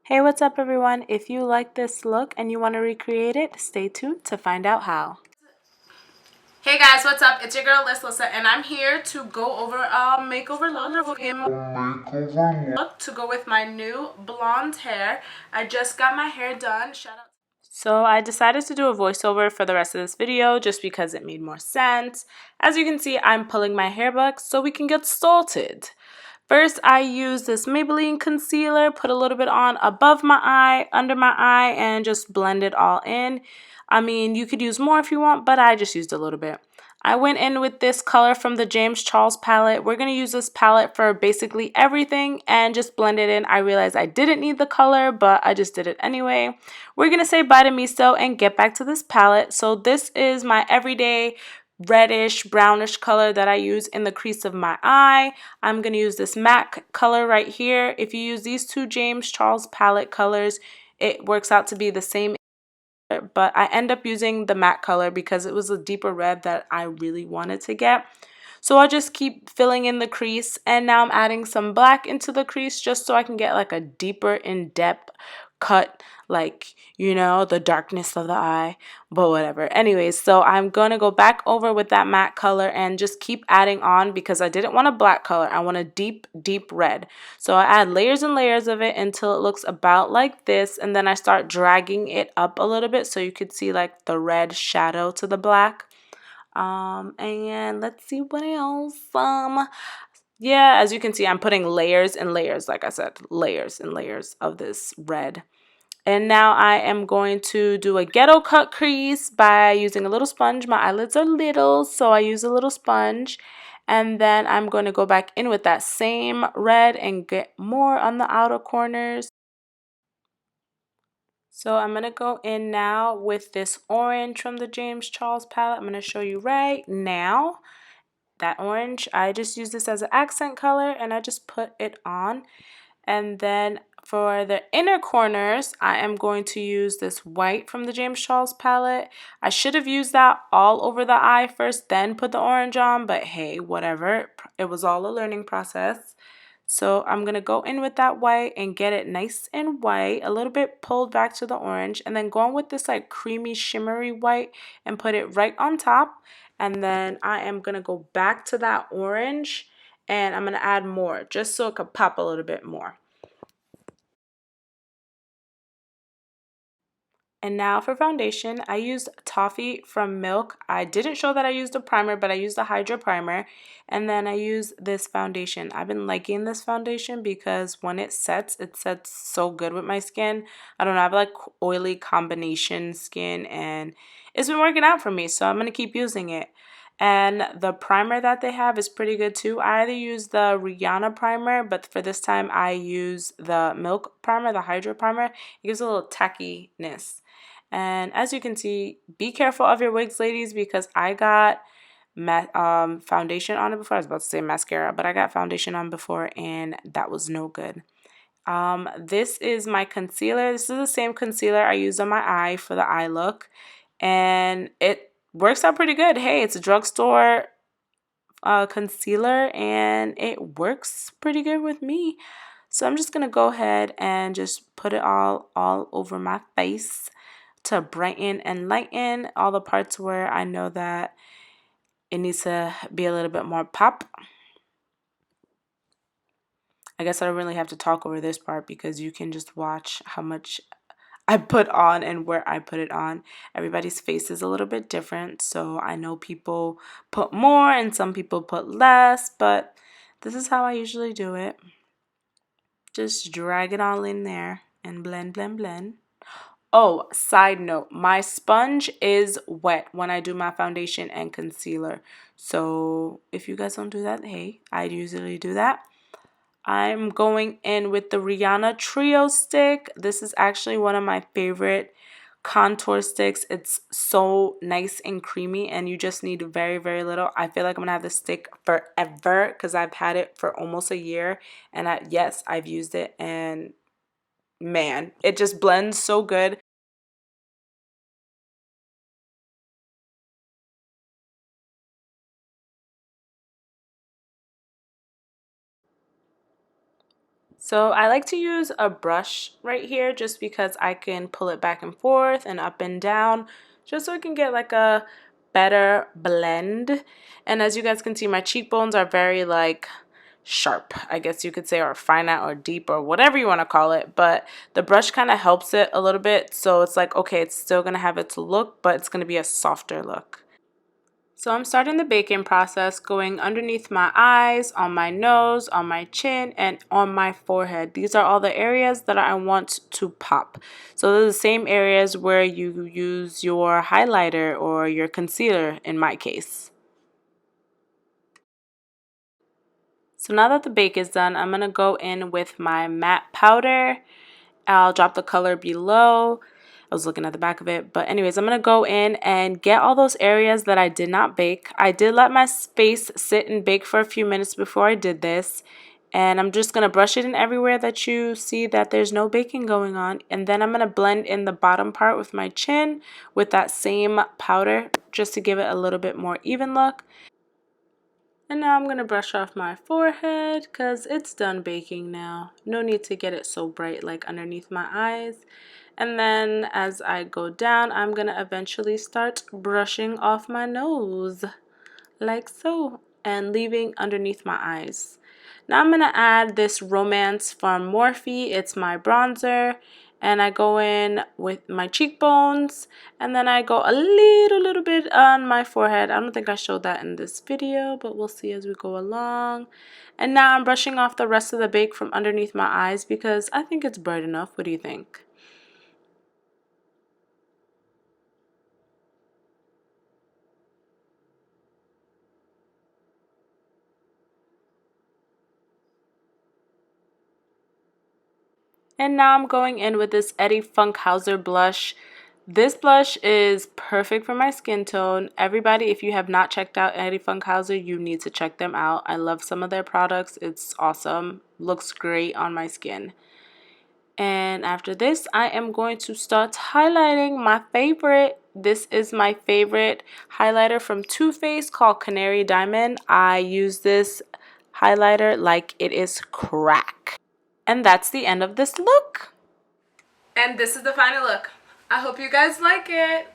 Hey, what's up everyone? If you like this look and you want to recreate it, stay tuned to find out how. Hey guys, what's up? It's your girl Lissa and I'm here to go over a makeover look to go with my new blonde hair. I just got my hair done. Shout out. So I decided to do a voiceover for the rest of this video just because it made more sense. As you can see, I'm pulling my hair back so we can get started. First, I use this Maybelline concealer, put a little bit on above my eye, under my eye, and just blend it all in. I mean, you could use more if you want, but I just used a little bit. I went in with this color from the Charles Palette. We're going to use this palette for basically everything and just blend it in. I realized I didn't need the color, but I just did it anyway. We're going to say bye to Miso and get back to this palette. So this is my everyday reddish brownish color that I use in the crease of my eye. I'm going to use this MAC color right here. If you use these two Charles Palette colors, it works out to be the same, but I end up using the MAC color because it was a deeper red that I really wanted to get. So I just keep filling in the crease, and now I'm adding some black into the crease just so I can get like a deeper in-depth cut, like, you know, the darkness of the eye, but whatever. Anyways, so I'm gonna go back over with that matte color and just keep adding on because I didn't want a black color. I want a deep red. So I add layers and layers of it until it looks about like this, and then I start dragging it up a little bit so you could see like the red shadow to the black. And let's see what else. Yeah, as you can see, I'm putting layers and layers, like I said, layers and layers of this red. And now I am going to do a ghetto cut crease by using a little sponge. My eyelids are little, so I use a little sponge. And then I'm going to go back in with that same red and get more on the outer corners. So I'm going to go in now with this orange from the Charles Palette. I'm going to show you right now. That orange, I just use this as an accent color and I just put it on. And then for the inner corners, I am going to use this white from the Charles palette. I should have used that all over the eye first, then put the orange on, but hey, whatever. It was all a learning process. So I'm going to go in with that white and get it nice and white, a little bit pulled back to the orange, and then go in with this like creamy shimmery white and put it right on top. And then I am going to go back to that orange and I'm going to add more just so it could pop a little bit more. And now for foundation, I used Toffee from Milk. I didn't show that I used a primer, but I used a Hydra primer. And then I used this foundation. I've been liking this foundation because when it sets so good with my skin. I don't know, I have like oily combination skin and it's been working out for me. So I'm going to keep using it. And the primer that they have is pretty good too. I either use the Rihanna primer, but for this time I use the Milk primer, the Hydra primer. It gives a little tackiness. And as you can see, be careful of your wigs, ladies, because I got foundation on it before. I was about to say mascara, but I got foundation on before and that was no good. This is my concealer. This is the same concealer I used on my eye for the eye look. And it works out pretty good. Hey, it's a drugstore concealer and it works pretty good with me. So I'm just going to go ahead and just put it all over my face to brighten and lighten all the parts where I know that it needs to be a little bit more pop. I guess I don't really have to talk over this part because you can just watch how much I put on and where I put it on. Everybody's face is a little bit different, so I know people put more and some people put less, but this is how I usually do it. Just drag it all in there and blend, blend, blend. Oh, side note, my sponge is wet when I do my foundation and concealer. So if you guys don't do that, hey, I usually do that. I'm going in with the Rihanna Trio stick. This is actually one of my favorite contour sticks. It's so nice and creamy and you just need very, very little. I feel like I'm going to have this stick forever because I've had it for almost a year. And yes, I've used it and man, it just blends so good. So I like to use a brush right here just because I can pull it back and forth and up and down just so I can get like a better blend. And as you guys can see, my cheekbones are very like sharp, I guess you could say, or fine out or deep or whatever you want to call it, but the brush kind of helps it a little bit, so it's like, okay, it's still going to have its look, but it's going to be a softer look. So I'm starting the baking process, going underneath my eyes, on my nose, on my chin, and on my forehead. These are all the areas that I want to pop. So they're the same areas where you use your highlighter or your concealer in my case. So now that the bake is done, I'm going to go in with my matte powder. I'll drop the color below. I was looking at the back of it. But anyways, I'm going to go in and get all those areas that I did not bake. I did let my face sit and bake for a few minutes before I did this. And I'm just going to brush it in everywhere that you see that there's no baking going on. And then I'm going to blend in the bottom part with my chin with that same powder just to give it a little bit more even look. And now I'm going to brush off my forehead because it's done baking now. No need to get it so bright like underneath my eyes. And then as I go down, I'm going to eventually start brushing off my nose like so and leaving underneath my eyes. Now I'm going to add this Romance from Morphie. It's my bronzer. And I go in with my cheekbones, and then I go a little bit on my forehead. I don't think I showed that in this video, but we'll see as we go along. And now I'm brushing off the rest of the bake from underneath my eyes because I think it's bright enough. What do you think? And now I'm going in with this Funkhouser blush. This blush is perfect for my skin tone. Everybody, if you have not checked out Funkhouser, you need to check them out. I love some of their products. It's awesome. Looks great on my skin. And after this, I am going to start highlighting my favorite. This is my favorite highlighter from Too Faced called Canary Diamond. I use this highlighter like it is crack. And that's the end of this look. And this is the final look. I hope you guys like it.